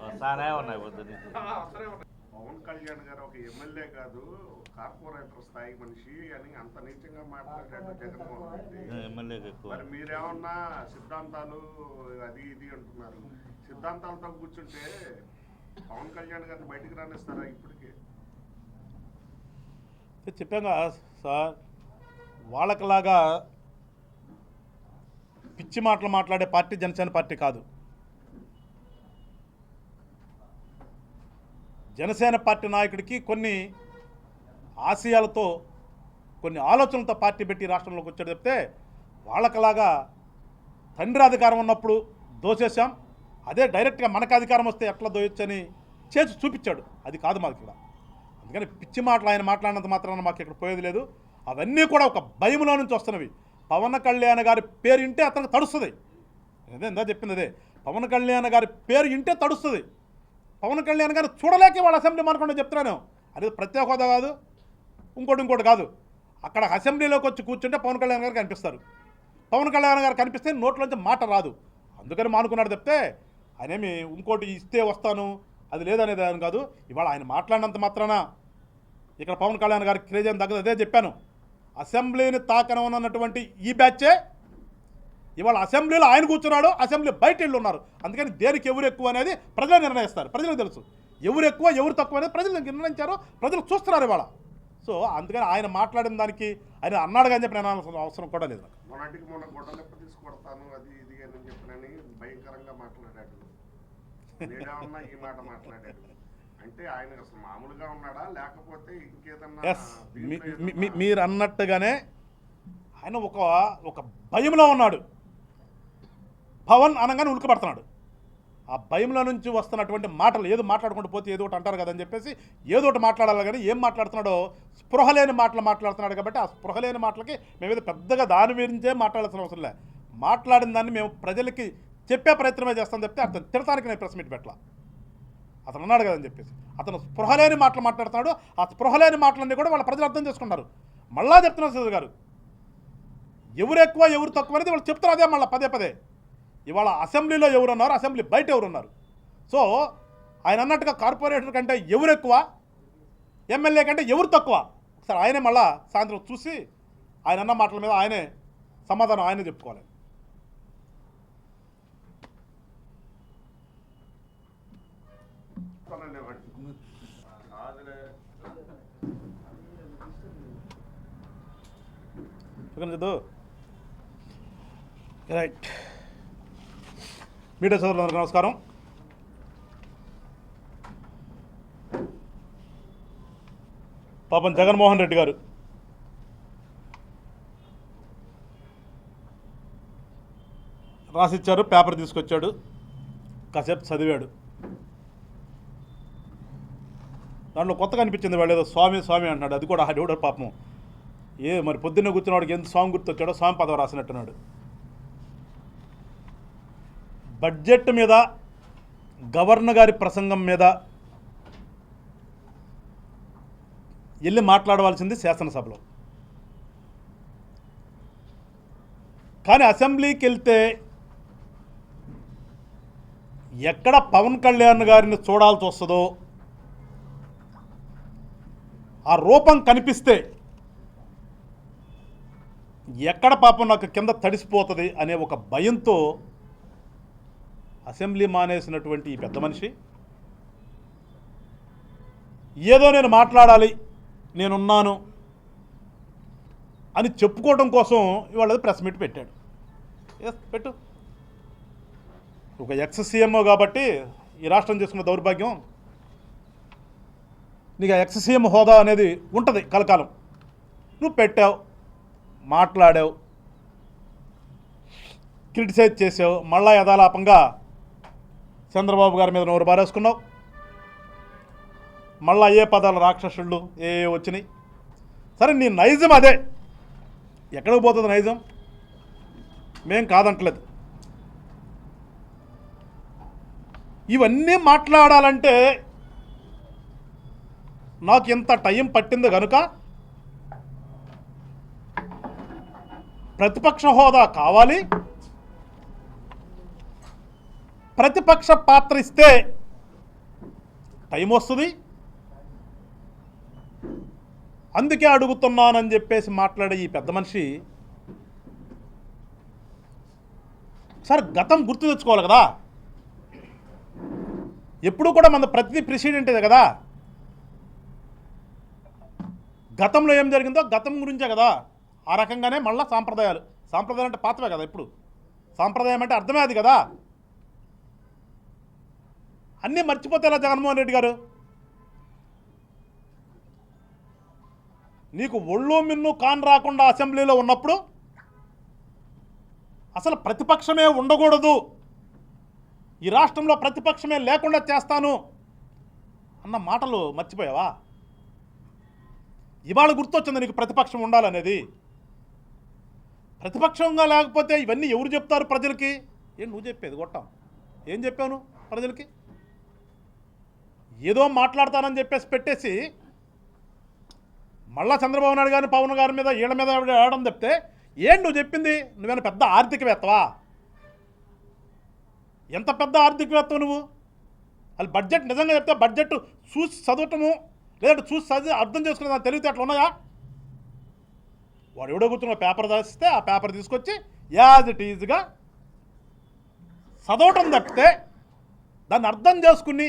వస్తానే ఉన్నాయి పొద్దున్న. పవన్ కళ్యాణ్ గారు ఒక ఎమ్మెల్యే కాదు, కార్పొరేటర్ స్థాయి మనిషి అని అంత నీచంగా మాట్లాడాడు జగన్మోహన్ రెడ్డి. ఎమ్మెల్యేకి ఎక్కువ. మరి మీరేమన్నా సిద్ధాంతాలు అది ఇది అంటున్నారు. సిద్ధాంతాలతో కూర్చుంటే పవన్ కళ్యాణ్ గారిని బయటికి రానిస్తారా? ఇప్పటికే చెప్పాగా సార్, వాళ్ళకిలాగా పిచ్చి మాటలు మాట్లాడే పార్టీ జనసేన పార్టీ కాదు. జనసేన పార్టీ నాయకుడికి కొన్ని ఆశయాలతో, కొన్ని ఆలోచనలతో పార్టీ పెట్టి రాష్ట్రంలోకి వచ్చాడు చెప్తే, వాళ్ళకలాగా తండ్రి అధికారం ఉన్నప్పుడు దోచేశాం, అదే డైరెక్ట్గా మనకు అధికారం వస్తే ఎట్లా దోయొచ్చని చేసి చూపించాడు. అది కాదు మాకు ఇక్కడ. అందుకని పిచ్చి మాటలు ఆయన మాట్లాడినంత మాత్రాన మాకు ఇక్కడ పోయేది లేదు. అవన్నీ కూడా ఒక భయంలో నుంచి వస్తున్నవి. పవన్ కళ్యాణ్ గారి పేరు ఇంటే అతనికి తడుస్తుంది. అదే ఇందా చెప్పింది అదే, పవన్ కళ్యాణ్ గారి పేరు ఇంటే తడుస్తుంది. పవన్ కళ్యాణ్ గారు చూడలేకే వాళ్ళ అసెంబ్లీ మనకుండా చెప్తున్నాను. అది ప్రత్యేక హోదా కాదు, ఇంకోటి కాదు. అక్కడ అసెంబ్లీలోకి వచ్చి కూర్చుంటే పవన్ కళ్యాణ్ గారు కనిపిస్తారు. పవన్ కళ్యాణ్ గారు కనిపిస్తే నోట్లోంచి మాట రాదు. అందుకని మానుకున్నాడు తప్పితే ఆయనేమి ఇంకోటి ఇస్తే వస్తాను అది లేదనేది అని కాదు. ఇవాళ ఆయన మాట్లాడినంత మాత్రాన ఇక్కడ పవన్ కళ్యాణ్ గారికి క్రేజ్ ఏం తగ్గదు. అదే చెప్పాను, అసెంబ్లీని తాకనన్నటువంటి ఈ బ్యాచే ఇవాళ అసెంబ్లీలో ఆయన కూర్చున్నాడు, అసెంబ్లీ బయట ఇళ్ళు ఉన్నారు. అందుకని దేనికి ఎవరు ఎక్కువ అనేది ప్రజలు నిర్ణయిస్తారు. ప్రజలకు తెలుసు ఎవరు ఎక్కువ ఎవరు తక్కువ అనేది ప్రజలు నిర్ణయించారు, ప్రజలు చూస్తున్నారు ఇవాళ. సో అందుకని ఆయన మాట్లాడిన దానికి ఆయన అన్నాడు కానీ చెప్పి నేను అవసరం కూడా లేదు. మొన్నటికి మొన్న గొడవలెప్ప తీసుకొడతాను అది ఇది అని చెప్పినని భయంకరంగా మాట్లాడాడు. నేనేమన్నా ఈ మాట మాట్లాడాడు అంటే ఆయన అసలు మామూలుగా ఉన్నాడా లేకపోతే ఇంకేదన్నా? మీరు అన్నట్టుగానే ఆయన ఒక భయంలో ఉన్నాడు. పవన్ అనగానే ఉలికపడుతున్నాడు. ఆ భయంలో నుంచి వస్తున్నటువంటి మాటలు ఏదో మాట్లాడుకుంటూ పోతే ఏదో ఒకటి అంటారు కదని చెప్పేసి ఏదో ఒకటి మాట్లాడాలి. కానీ ఏం మాట్లాడుతున్నాడో స్పృహ లేని మాటలు మాట్లాడుతున్నాడు. కాబట్టి ఆ స్పృహ లేని మాటలకి మేమేదో పెద్దగా దాని గురించే మాట్లాడాల్సిన అవసరం లే. మాట్లాడిన దాన్ని మేము ప్రజలకి చెప్పే ప్రయత్నమే చేస్తామని చెప్తే అతను తిడతానికి నేను ప్రెస్ మీట్ పెట్టలా. అతను అన్నాడు కదని చెప్పేసి అతను స్పృహ లేని మాటలు మాట్లాడుతున్నాడు. ఆ స్పృహ లేని మాటలన్నీ కూడా వాళ్ళ ప్రజలు అర్థం చేసుకుంటారు. మళ్ళా చెప్తున్నారు శ్రీధర్ గారు, ఎవరు ఎక్కువ ఎవరు తక్కువ అనేది వాళ్ళు చెప్తారు. అదే మళ్ళీ పదే ఇవాళ అసెంబ్లీలో ఎవరున్నారు, అసెంబ్లీ బయట ఎవరున్నారు. సో ఆయన అన్నట్టుగా కార్పొరేటర్ కంటే ఎవరు ఎక్కువ, ఎమ్మెల్యే కంటే ఎవరు తక్కువ, ఒకసారి ఆయనే మళ్ళా సాయంత్రం చూసి ఆయన అన్న మాటల మీద ఆయనే సమాధానం ఆయనే చెప్పుకోవాలి. రైట్, మీడియా సోదరులందరికీ నమస్కారం. పాపం జగన్మోహన్ రెడ్డి గారు రాసిచ్చారు, పేపర్ తీసుకొచ్చాడు, కాసేపు చదివాడు. దాంట్లో కొత్తగా అనిపించింది, వాళ్ళు ఏదో స్వామి అంటున్నాడు. అది కూడా దేవుడు పాపం మరి పొద్దున్నే కూర్చున్నవాడికి ఎంత స్వామి గుర్తొచ్చాడో స్వామి పదవి రాసినట్టున్నాడు. బడ్జెట్ మీద, గవర్నర్ గారి ప్రసంగం మీద వెళ్ళి మాట్లాడవలసింది శాసనసభలో. కానీ అసెంబ్లీకి వెళ్తే ఎక్కడ పవన్ కళ్యాణ్ గారిని చూడాల్సి వస్తుందో, ఆ రూపం కనిపిస్తే ఎక్కడ పాపం నాకు కింద తడిసిపోతుంది అనే ఒక భయంతో అసెంబ్లీ మానేసినటువంటి ఈ పెద్ద మనిషి ఏదో నేను మాట్లాడాలి, నేనున్నాను అని చెప్పుకోవడం కోసం ఇవాళ ప్రెస్ మీట్ పెట్టాడు. పెట్టు. ఒక ఎక్స్ సీఎంఓ కాబట్టి ఈ రాష్ట్రం చేసుకున్న దౌర్భాగ్యం, నీకు ఎక్స్ సీఎం హోదా అనేది ఉంటుంది కలకాలం. నువ్వు పెట్టావు, మాట్లాడావు, క్రిటిసైజ్ చేసావు, మళ్ళా యథాలాపంగా చంద్రబాబు గారి మీద నోరు బారేసుకున్నావు. మళ్ళీ ఏ పదాలు రాక్షసుళ్ళు ఏ వచ్చినాయి. సరే, నీ నైజం అదే. ఎక్కడికి పోతుంది నైజం? మేం కాదంటలేదు. ఇవన్నీ మాట్లాడాలంటే నాకు ఎంత టైం పట్టింది కనుక ప్రతిపక్ష హోదా కావాలి, ప్రతిపక్ష పాత్ర ఇస్తే టైం వస్తుంది, అందుకే అడుగుతున్నానని చెప్పేసి మాట్లాడే ఈ పెద్ద మనిషి సార్ గతం గుర్తు తెచ్చుకోవాలి కదా. ఎప్పుడు కూడా మన ప్రతి ప్రెసిడెంటే కదా, గతంలో ఏం జరిగిందో గతం గురించే కదా. ఆ రకంగానే మళ్ళీ సాంప్రదాయాలు అంటే పాతవే కదా. ఇప్పుడు సాంప్రదాయం అంటే అర్థమే అది కదా. అన్నీ మర్చిపోతే ఎలా జగన్మోహన్ రెడ్డి గారు? నీకు ఒళ్ళు మిన్ను కాన్ రాకుండా అసెంబ్లీలో ఉన్నప్పుడు అసలు ప్రతిపక్షమే ఉండకూడదు, ఈ రాష్ట్రంలో ప్రతిపక్షమే లేకుండా చేస్తాను అన్న మాటలు మర్చిపోయావా? ఇవాళ గుర్తొచ్చింది నీకు ప్రతిపక్షం ఉండాలనేది. ప్రతిపక్షంగా లేకపోతే ఇవన్నీ ఎవరు చెప్తారు ప్రజలకి? ఏం నువ్వు చెప్పేది గొట్టం? ఏం చెప్పాను ప్రజలకి? ఏదో మాట్లాడతానని చెప్పేసి పెట్టేసి మళ్ళా చంద్రబాబు నాయుడు గారిని పవన్ గారి మీద వీళ్ళ మీద ఆడడం చెప్తే ఏం నువ్వు చెప్పింది? నువ్వేనా పెద్ద ఆర్థికవేత్తవా? ఎంత పెద్ద ఆర్థికవేత్తవు నువ్వు? అది బడ్జెట్ నిజంగా చెప్తే బడ్జెట్ చూసి చదవటము లేదంటే చూసి చదివి అర్థం చేసుకునే తెలివితే అట్లా ఉన్నాయా? వాడు ఎవడో కూర్చున్న పేపర్ రాస్తే ఆ పేపర్ తీసుకొచ్చి యాజ్ ఇట్ ఈజ్గా చదవటం తప్పితే దాన్ని అర్థం చేసుకుని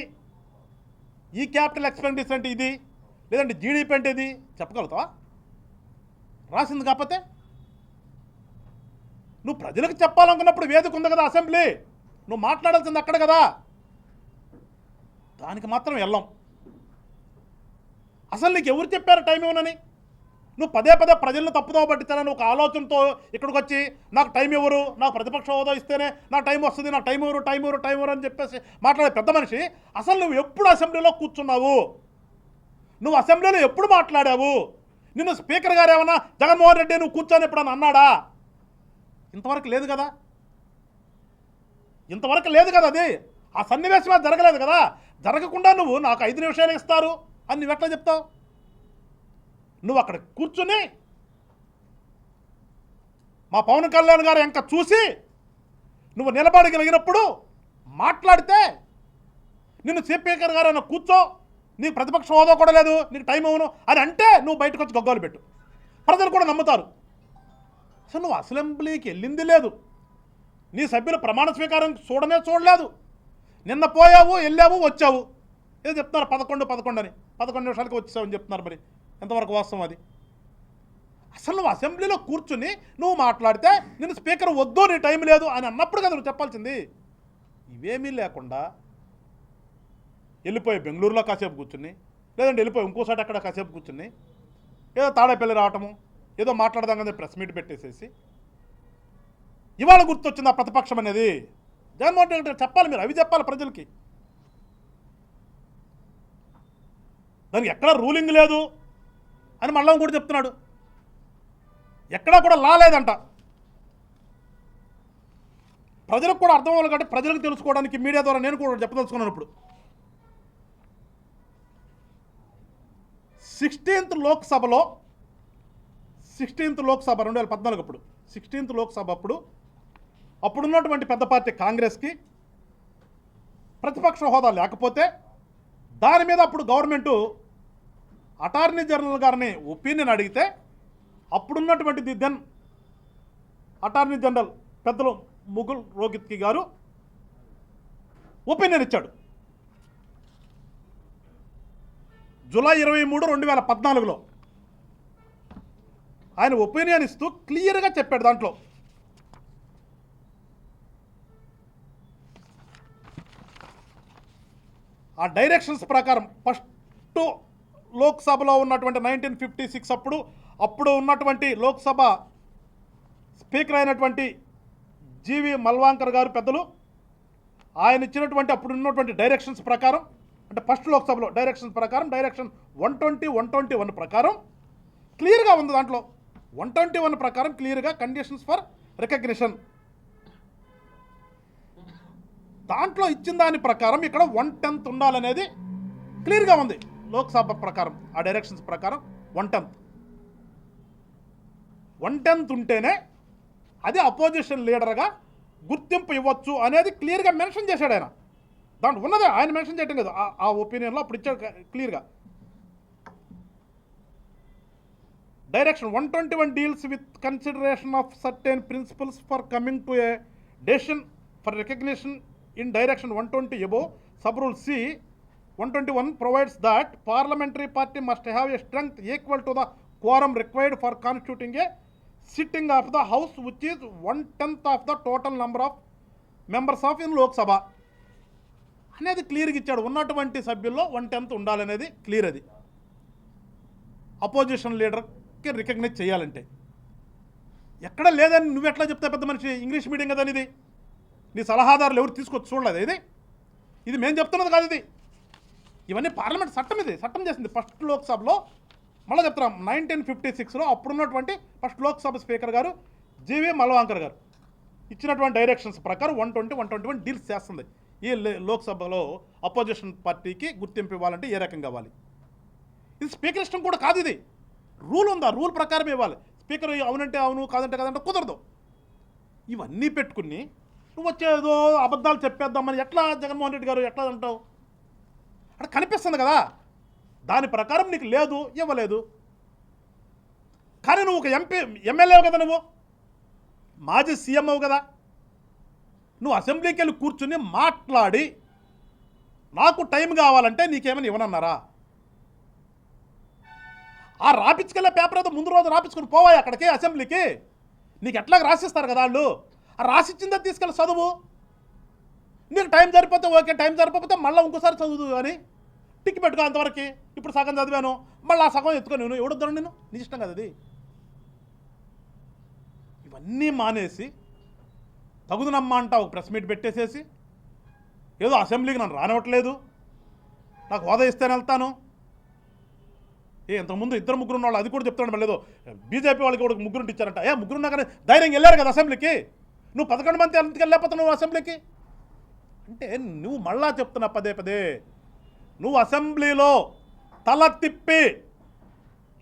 ఈ క్యాపిటల్ ఎక్స్పెండిచర్ అంటే ఇది, లేదంటే జీడీపీ అంటే ఇది చెప్పగలుగుతావా? రాసింది కాకపోతే నువ్వు ప్రజలకు చెప్పాలనుకున్నప్పుడు వేదిక ఉంది కదా, అసెంబ్లీ, నువ్వు మాట్లాడాల్సింది అక్కడ కదా. దానికి మాత్రం వెళ్ళాం. అసలు నీకు ఎవరు చెప్పారు టైం ఇవ్వనని? నువ్వు పదే ప్రజలను తప్పుదోవ పట్టించాలని ఒక ఆలోచనతో ఇక్కడికి వచ్చి నాకు టైం ఇవ్వరు, నాకు ప్రతిపక్ష హోదా ఇస్తేనే నాకు టైం వస్తుంది, నాకు టైం ఇవ్వరు అని చెప్పేసి మాట్లాడే పెద్ద మనిషి అసలు నువ్వు ఎప్పుడు అసెంబ్లీలో కూర్చున్నావు? నువ్వు అసెంబ్లీలో ఎప్పుడు మాట్లాడావు? నిన్ను స్పీకర్ గారు ఏమన్నా జగన్మోహన్ రెడ్డి నువ్వు కూర్చొని ఎప్పుడన్నా అన్నాడా? ఇంతవరకు లేదు కదా. అది ఆ సన్నివేశమే జరగలేదు కదా. జరగకుండా నువ్వు నాకు 5 నిమిషాలు ఇస్తారు అని నువ్వు ఎట్లా చెప్తావు? నువ్వు అక్కడ కూర్చుని మా పవన్ కళ్యాణ్ గారు ఇంకా చూసి నువ్వు నిలబడగలిగినప్పుడు మాట్లాడితే నిన్ను స్పీకర్ గారు అన్న కూర్చో, నీకు ప్రతిపక్ష హోదా కూడా లేదు, నీకు టైం ఇవ్వను అని అంటే నువ్వు బయటకు వచ్చి గగ్గోలు పెట్టు, ప్రజలు కూడా నమ్ముతారు. అసలు నువ్వు అసెంబ్లీకి వెళ్ళింది లేదు, నీ సభ్యులు ప్రమాణ స్వీకారం చూడలేదు. నిన్న పోయావు, వెళ్ళావు, వచ్చావు, ఏదో చెప్తున్నారు 11 అని, 11 నిమిషాలకి వచ్చావని చెప్తున్నారు. మరి ఎంతవరకు వాస్తవం అది? అసలు నువ్వు అసెంబ్లీలో కూర్చుని నువ్వు మాట్లాడితే నిన్ను స్పీకర్ వద్దు, నీ టైం లేదు అని అన్నప్పుడు కదా నువ్వు చెప్పాల్సింది. ఇవేమీ లేకుండా వెళ్ళిపోయి బెంగళూరులో కాసేపు కూర్చుని, లేదంటే వెళ్ళిపోయి ఇంకోసారి అక్కడ కాసేపు కూర్చుని ఏదో తాడేపల్లి రావటము, ఏదో మాట్లాడదాం కదా ప్రెస్ మీట్ పెట్టేసేసి ఇవాళ గుర్తొచ్చింది ఆ ప్రతిపక్షం అనేది. జగన్మోహన్ రెడ్డి చెప్పాలి, మీరు అవి చెప్పాలి ప్రజలకి. దానికి ఎక్కడా రూలింగ్ లేదు అని మళ్ళీ కూడా చెప్తున్నాడు. ఎక్కడా కూడా లా లేదంట. ప్రజలకు కూడా అర్థం అవ్వాలి కాబట్టి ప్రజలకు తెలుసుకోవడానికి మీడియా ద్వారా నేను కూడా చెప్పదలుచుకున్నాను. ఇప్పుడు 16th లోక్సభలో 2014 అప్పుడు 16th లోక్సభ అప్పుడున్నటువంటి పెద్ద పార్టీ కాంగ్రెస్కి ప్రతిపక్ష హోదా లేకపోతే దాని మీద అప్పుడు గవర్నమెంటు అటార్నీ జనరల్ గారిని ఒపీనియన్ అడిగితే అప్పుడున్నటువంటి ది దెన్ అటార్నీ జనరల్ పెద్దలు ముకుల్ రోహిత్గి గారు ఒపీనియన్ ఇచ్చాడు. జూలై 23, 2014లో ఆయన ఒపీనియన్ ఇస్తూ క్లియర్గా చెప్పాడు. దాంట్లో ఆ డైరెక్షన్స్ ప్రకారం ఫస్ట్ లోక్సభలో ఉన్నటువంటి 1956 అప్పుడు ఉన్నటువంటి లోక్సభ స్పీకర్ అయినటువంటి జీవి మల్వాంకర్ గారు పెద్దలు ఆయన ఇచ్చినటువంటి అప్పుడు ఉన్నటువంటి డైరెక్షన్స్ ప్రకారం, అంటే ఫస్ట్ లోక్సభలో డైరెక్షన్స్ ప్రకారం డైరెక్షన్ 121 ప్రకారం క్లియర్గా ఉంది. దాంట్లో 121 ప్రకారం క్లియర్గా కండిషన్స్ ఫర్ రికగ్నిషన్ దాంట్లో ఇచ్చిన దాని ప్రకారం ఇక్కడ 1/10 ఉండాలనేది క్లియర్గా ఉంది లోక్సభ ప్రకారం. ఆ డైరెక్షన్స్ ప్రకారం 1/10 ఉంటేనే అది అపోజిషన్ లీడర్గా గుర్తింపు ఇవ్వచ్చు అనేది క్లియర్గా మెన్షన్ చేశాడు ఆయన. దాంట్లో ఉన్నదే, ఆయన మెన్షన్ చేయటం కదా, ఆ ఒపీనియన్లో అప్పుడు ఇచ్చాడు క్లియర్గా. Direction 121 deals with consideration of certain principles for coming to a decision for recognition in Direction 120 above. Subrule C 121 provides that parliamentary party must have a strength equal to the quorum required for constituting a sitting of the house, which is 1/10 of the total number of members of in Lok Sabha అనేది క్లియర్గా ఇచ్చాడు. ఉన్నటువంటి సభ్యుల్లో 1/10 ఉండాలనేది clear. అది opposition లీడర్కి recognise చేయాలంటే ఎక్కడ లేదని నువ్వు ఎట్లా చెప్తావు? పెద్ద మనిషి, ఇంగ్లీష్ మీడియం కదా ఇది, నీ సలహాదారులు ఎవరు తీసుకొచ్చి చూడలేదు. ఇది మేము చెప్తున్నది కాదు. ఇది ఇవన్నీ పార్లమెంట్ చట్టం, ఇది చట్టం చేసింది ఫస్ట్ లోక్సభలో. మళ్ళీ చెప్తున్నాం 1956లో అప్పుడున్నటువంటి ఫస్ట్ లోక్సభ స్పీకర్ గారు జీవి మల్వాంకర్ గారు ఇచ్చినటువంటి డైరెక్షన్స్ ప్రకారం 121 డీల్స్ చేస్తుంది. ఈ లోక్సభలో అపోజిషన్ పార్టీకి గుర్తింపు ఇవ్వాలంటే ఏ రకంగా ఇవ్వాలి? ఇది స్పీకర్ ఇష్టం కూడా కాదు. ఇది రూల్ ఉంది, ఆ రూల్ ప్రకారం ఇవ్వాలి. స్పీకర్ అవునంటే అవును, కాదంటే కాదంటే కుదరదు. ఇవన్నీ పెట్టుకుని నువ్వు వచ్చేదో అబద్ధాలు చెప్పేద్దామని ఎట్లా జగన్మోహన్ రెడ్డి గారు ఎట్లా అంటావు? అక్కడ కనిపిస్తుంది కదా, దాని ప్రకారం నీకు లేదు, ఇవ్వలేదు. కానీ నువ్వు ఒక ఎమ్మెల్యేవు కదా, నువ్వు మాజీ సీఎం అవు కదా, నువ్వు అసెంబ్లీకి వెళ్ళి కూర్చుని మాట్లాడి నాకు టైం కావాలంటే నీకేమైనా ఇవ్వనన్నారా? ఆ రాపించుకెళ్ళే పేపర్ ఏదో ముందు రోజు రాపించుకుని పోవాయి అక్కడికి అసెంబ్లీకి. నీకు ఎట్లాగ రాసిస్తారు కదా వాళ్ళు, ఆ రాసిచ్చిందే తీసుకెళ్ళి చదువు. నీకు టైం సరిపోతే ఓకే, టైం సరిపోతే మళ్ళీ ఇంకోసారి చదువు అని టిక్ పెట్టుకో. అంతవరకు ఇప్పుడు సగం చదివాను, మళ్ళీ ఆ సగం ఎత్తుకొని నేను ఎవడొద్దాను, నేను నీ ఇష్టం కదా అది. ఇవన్నీ మానేసి తగుదనమ్మా అంట ఒక ప్రెస్ మీట్ పెట్టేసేసి ఏదో అసెంబ్లీకి నన్ను రానివ్వట్లేదు, నాకు హోదా ఇస్తేనే వెళ్తాను. ఇంతకుముందు 2-3 ఉన్న వాళ్ళు అది కూడా చెప్తాడు. మళ్ళీ ఏదో బీజేపీ వాళ్ళకి కూడా 3 ఇచ్చారంట. ముగ్గురున్నా కానీ ధైర్యంగా వెళ్ళారు కదా అసెంబ్లీకి. నువ్వు 11 మంది ఎందుకు వెళ్ళలేకపోతావు నువ్వు అసెంబ్లీకి? అంటే నువ్వు మళ్ళా చెప్తున్నా పదే పదే, నువ్వు అసెంబ్లీలో తల తిప్పి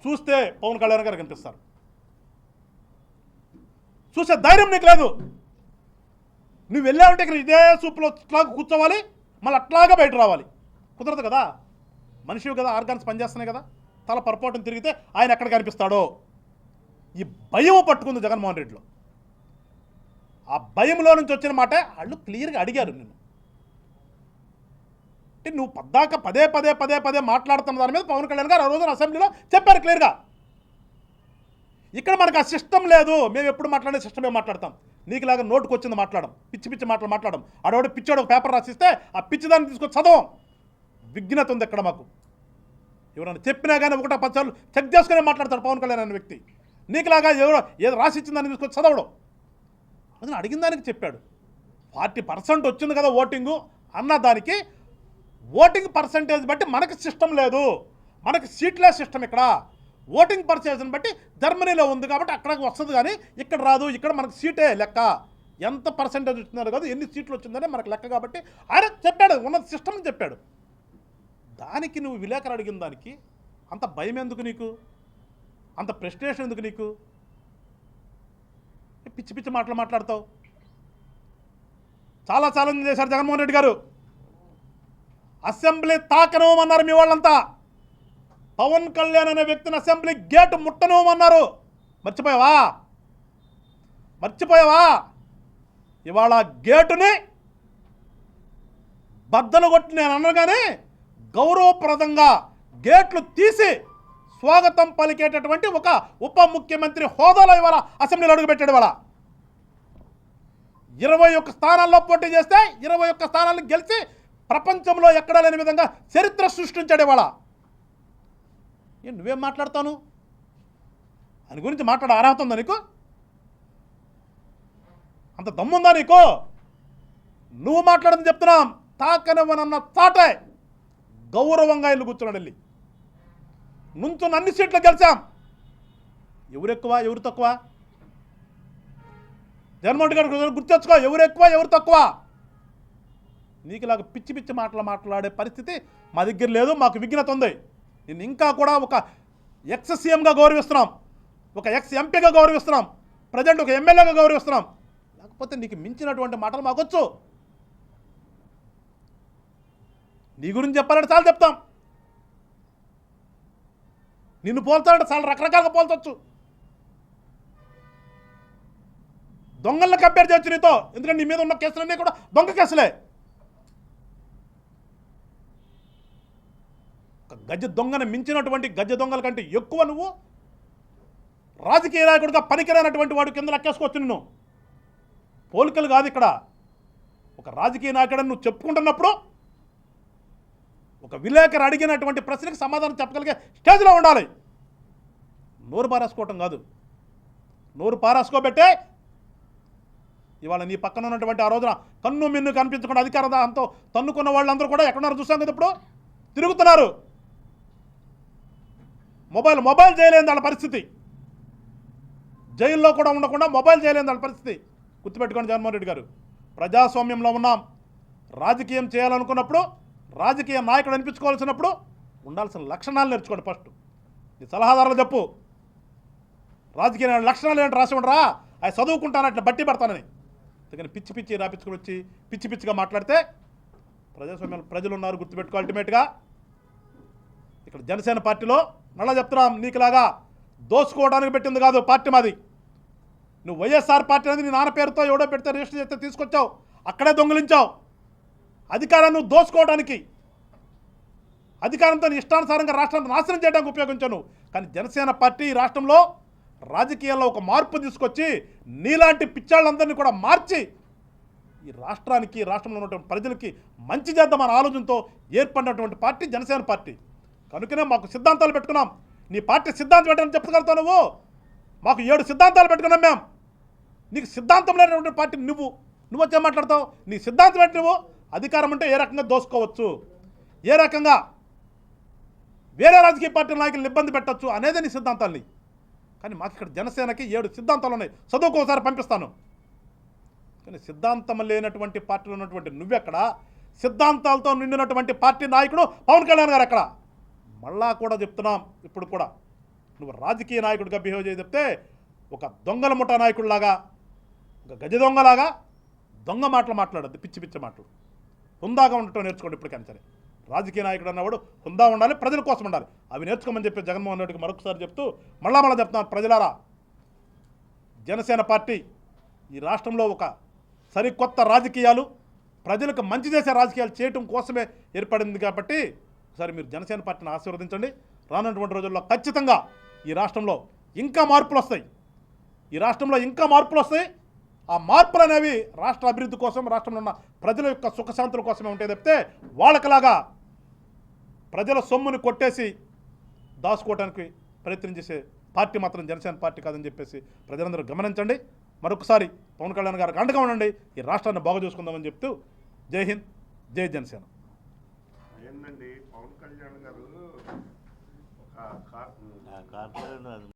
చూస్తే పవన్ కళ్యాణ్ గారు కనిపిస్తారు. చూసే ధైర్యం నీకు లేదు. నువ్వు వెళ్ళావంటే ఇక్కడ ఇదే సూప్లో అట్లాగా కూర్చోవాలి, మళ్ళీ అట్లాగా బయట రావాలి. కుదరదు కదా, మనిషివి కదా, ఆర్గాన్స్ పనిచేస్తున్నాయి కదా. తల పొరపాటును తిరిగితే ఆయన ఎక్కడ కనిపిస్తాడో ఈ భయం పట్టుకుంది జగన్మోహన్ రెడ్డిలో. ఆ భయంలో నుంచి వచ్చిన మాట వాళ్ళు క్లియర్గా అడిగారు నిన్ను. అంటే నువ్వు పదే పదే మాట్లాడుతున్న దాని మీద పవన్ కళ్యాణ్ గారు ఆ రోజున అసెంబ్లీలో చెప్పారు క్లియర్గా. ఇక్కడ మనకు ఆ సిస్టమ్ లేదు, మేము ఎప్పుడు మాట్లాడే సిస్టమే మాట్లాడతాం. నీకులాగా నోటుకు వచ్చింది మాట్లాడడం, పిచ్చి మాటలు మాట్లాడడం. ఆడవాడు పిచ్చాడు ఒక పేపర్ రాసిస్తే ఆ పిచ్చి దాన్ని తీసుకొని చదవం. విఘ్నత ఉంది ఇక్కడ మాకు. ఎవరైనా చెప్పినా కానీ 1-10 సార్లు చెక్ చేసుకునే మాట్లాడతాడు పవన్ కళ్యాణ్ అనే వ్యక్తి. నీకులాగా ఎవరో ఏదో రాసిచ్చిందని తీసుకొని చదవడం. అందులో అడిగిన దానికి చెప్పాడు. 40% వచ్చింది కదా ఓటింగు అన్న దానికి, ఓటింగ్ పర్సంటేజ్ బట్టి మనకు సిస్టమ్ లేదు, మనకి సీట్లే సిస్టమ్. ఇక్కడ ఓటింగ్ పర్సంటేజ్ని బట్టి జర్మనీలో ఉంది కాబట్టి అక్కడికి వస్తుంది, కానీ ఇక్కడ రాదు. ఇక్కడ మనకు సీటే లెక్క, ఎంత పర్సంటేజ్ వచ్చిందో కాదు, ఎన్ని సీట్లు వచ్చిందనే మనకు లెక్క. కాబట్టి ఆయన చెప్పాడు, ఉన్న సిస్టమ్ని చెప్పాడు. దానికి నువ్వు విలేకరు అడిగిన దానికి అంత భయం ఎందుకు నీకు? అంత ప్రెస్టేషన్ ఎందుకు నీకు? పిచ్చి మాటలు మాట్లాడతావు. చాలా ఛాలెంజ్ చేశారు జగన్మోహన్ రెడ్డి గారు. అసెంబ్లీ తాకనవమన్నారు మీ వాళ్ళంతా. పవన్ కళ్యాణ్ అనే వ్యక్తిని అసెంబ్లీ గేటు ముట్టనవమన్నారు. మర్చిపోయావా? ఇవాళ గేటుని బద్దలు కొట్టి నేను అనగానే గౌరవప్రదంగా గేట్లు తీసి స్వాగతం పలికేటటువంటి ఒక ఉప ముఖ్యమంత్రి హోదాలో ఇవాళ అసెంబ్లీలో అడుగుపెట్టాడు. ఇవాళ 21 స్థానాల్లో పోటీ చేస్తే 21 స్థానాలను గెలిచి ప్రపంచంలో ఎక్కడా లేని విధంగా చరిత్ర సృష్టించాడు. ఇవాళ నువ్వేం మాట్లాడతాను? అని గురించి మాట్లాడే అర్హత ఉందా నీకు? అంత దమ్ముందా నీకు? నువ్వు మాట్లాడదని చెప్తున్నాం. తాకనివ్వనన్న చాటే గౌరవంగా ఇల్లు కూర్చున్నాడు. వెళ్ళి నుంచున్న అన్ని సీట్లు గెలిచాం. ఎవరు ఎక్కువ ఎవరు తక్కువ? జగన్మోహన్ రెడ్డి గారు గుర్తెచ్చుకో, ఎవరు ఎక్కువ ఎవరు తక్కువ. నీకులాగా పిచ్చి మాట్లాడే పరిస్థితి మా దగ్గర లేదు. మాకు విఘ్నత ఉంది. నేను ఇంకా కూడా ఒక ఎక్స్ సీఎంగా గౌరవిస్తున్నాం, ఒక ఎక్స్ ఎంపీగా గౌరవిస్తున్నాం, ప్రజెంట్ ఒక ఎమ్మెల్యేగా గౌరవిస్తున్నాం. నాకు కాకపోతే నీకు మించినటువంటి మాటలు మాకొచ్చు. నీ గురించి చెప్పాలంటే చాలా చెప్తాం. నిన్ను పోల్చాలంటే చాలా రకరకాలుగా పోల్చొచ్చు. దొంగలను కంపేర్ చేయొచ్చు నీతో, ఎందుకంటే నీ మీద ఉన్న కేసులన్నీ కూడా దొంగ కేసులే. గజ దొంగను మించినటువంటి గజ దొంగల కంటే ఎక్కువ నువ్వు రాజకీయ నాయకుడిగా పనికిరానటువంటి వాడు కింద లెక్కేసుకోవచ్చు. నిన్ను పోలికలు కాదు ఇక్కడ. ఒక రాజకీయ నాయకుడని నువ్వు చెప్పుకుంటున్నప్పుడు ఒక విలేకరు అడిగినటువంటి ప్రశ్నకి సమాధానం చెప్పగలిగే స్టేజ్లో ఉండాలి. నోరు పారేసుకోవటం కాదు. నోరు పారేసుకోబెట్టే ఇవాళ నీ పక్కన ఉన్నటువంటి ఆ రోజున కన్ను మిన్ను కనిపించకుండా అధికార దాహంతో తన్నుకున్న వాళ్ళందరూ కూడా ఎక్కడున్నారు చూసాం కదా, ఇప్పుడు తిరుగుతున్నారు. మొబైల్ చేయలేని వాళ్ళ పరిస్థితి, జైల్లో కూడా ఉండకుండా మొబైల్ చేయలేని వాళ్ళ పరిస్థితి. గుర్తుపెట్టుకోండి జగన్మోహన్ రెడ్డి గారు, ప్రజాస్వామ్యంలో ఉన్నాం. రాజకీయం చేయాలనుకున్నప్పుడు, రాజకీయ నాయకుడు అనిపించుకోవాల్సినప్పుడు ఉండాల్సిన లక్షణాలు నేర్చుకోండి. ఫస్ట్ నీ సలహాదారులు చెప్పు, రాజకీయ లక్షణాలు ఏంటి రాసి ఉండరా, అవి చదువుకుంటాను అట్లా బట్టి పడతానని. అందుకని పిచ్చి రాపించుకొని వచ్చి పిచ్చిగా మాట్లాడితే ప్రజాస్వామ్యంలో ప్రజలు ఉన్నారు. గుర్తుపెట్టుకో. అల్టిమేట్గా ఇక్కడ జనసేన పార్టీలో మళ్ళా చెప్తున్నాం, నీకులాగా దోసుకోవడానికి పెట్టింది కాదు పార్టీ మాది. నువ్వు వైఎస్ఆర్ పార్టీ అనేది నీ నాన్న పేరుతో ఎవడో పెడితే రిజిస్టర్ చేస్తే తీసుకొచ్చావు, అక్కడే దొంగిలించావు. అధికారాన్ని నువ్వు దోసుకోవడానికి, అధికారంతో నీ ఇష్టానుసారంగా రాష్ట్రాన్ని నాశనం చేయడానికి ఉపయోగించావు. కానీ జనసేన పార్టీ ఈ రాష్ట్రంలో రాజకీయాల్లో ఒక మార్పు తీసుకొచ్చి నీలాంటి పిచ్చాళ్ళందరినీ కూడా మార్చి ఈ రాష్ట్రానికి, రాష్ట్రంలో ఉన్నటువంటి ప్రజలకి మంచి చేద్దామన్న ఆలోచనతో ఏర్పడినటువంటి పార్టీ జనసేన పార్టీ. కనుకనే మాకు సిద్ధాంతాలు పెట్టుకున్నాం. నీ పార్టీ సిద్ధాంతం పెట్టని చెప్పగలుగుతావు నువ్వు? మాకు 7 సిద్ధాంతాలు పెట్టుకున్నాం మేము. నీకు సిద్ధాంతం లేనటువంటి పార్టీ నువ్వు వచ్చే మాట్లాడతావు. నీ సిద్ధాంతం ఏంటి? నువ్వు అధికారం అంటే ఏ రకంగా దోసుకోవచ్చు, ఏ రకంగా వేరే రాజకీయ పార్టీ నాయకులను ఇబ్బంది పెట్టచ్చు అనేది నీ సిద్ధాంతాలని. కానీ మాకు ఇక్కడ జనసేనకి 7 సిద్ధాంతాలు ఉన్నాయి. చదువుకోసారి పంపిస్తాను. కానీ సిద్ధాంతం లేనటువంటి పార్టీలో ఉన్నటువంటి నువ్వెక్కడ? సిద్ధాంతాలతో నిండినటువంటి పార్టీ నాయకుడు పవన్ కళ్యాణ్ గారు ఎక్కడ? మళ్ళా కూడా చెప్తున్నాం, ఇప్పుడు కూడా నువ్వు రాజకీయ నాయకుడిగా బిహేవ్ చేసి చెప్తే ఒక దొంగల ముఠా నాయకుడిలాగా, ఒక గజ దొంగలాగా దొంగ మాటలు మాట్లాడద్దు, పిచ్చి మాటలు. హుందాగా ఉండటం నేర్చుకోండి ఇప్పటికైనా సరే. రాజకీయ నాయకుడు అన్నవాడు హుందా ఉండాలి, ప్రజల కోసం ఉండాలి. అవి నేర్చుకోమని చెప్పి జగన్మోహన్ రెడ్డికి మరొకసారి చెప్తూ మళ్ళా చెప్తున్నాను, ప్రజలారా, జనసేన పార్టీ ఈ రాష్ట్రంలో ఒక సరికొత్త రాజకీయాలు, ప్రజలకు మంచి చేసే రాజకీయాలు చేయటం కోసమే ఏర్పడింది. కాబట్టి ఒకసారి మీరు జనసేన పార్టీని ఆశీర్వదించండి. రానున్నటువంటి రోజుల్లో ఖచ్చితంగా ఈ రాష్ట్రంలో ఇంకా మార్పులు వస్తాయి. ఈ రాష్ట్రంలో ఇంకా మార్పులు వస్తాయి. ఆ మార్పులు అనేవి రాష్ట్ర అభివృద్ధి కోసం, రాష్ట్రంలో ఉన్న ప్రజల యొక్క సుఖశాంతుల కోసమే ఉంటాయి తప్పితే వాళ్ళకిలాగా ప్రజల సొమ్ముని కొట్టేసి దాచుకోవడానికి ప్రయత్నం చేసే పార్టీ మాత్రం జనసేన పార్టీ కాదని చెప్పేసి ప్రజలందరూ గమనించండి. మరొకసారి పవన్ కళ్యాణ్ గారికి అండగా ఉండండి. ఈ రాష్ట్రాన్ని బాగు చూసుకుందామని చెప్తూ జై హింద్, జై జనసేన. ఏందండి పవన్ కళ్యాణ్ గారు ఒక కార్పొరేట్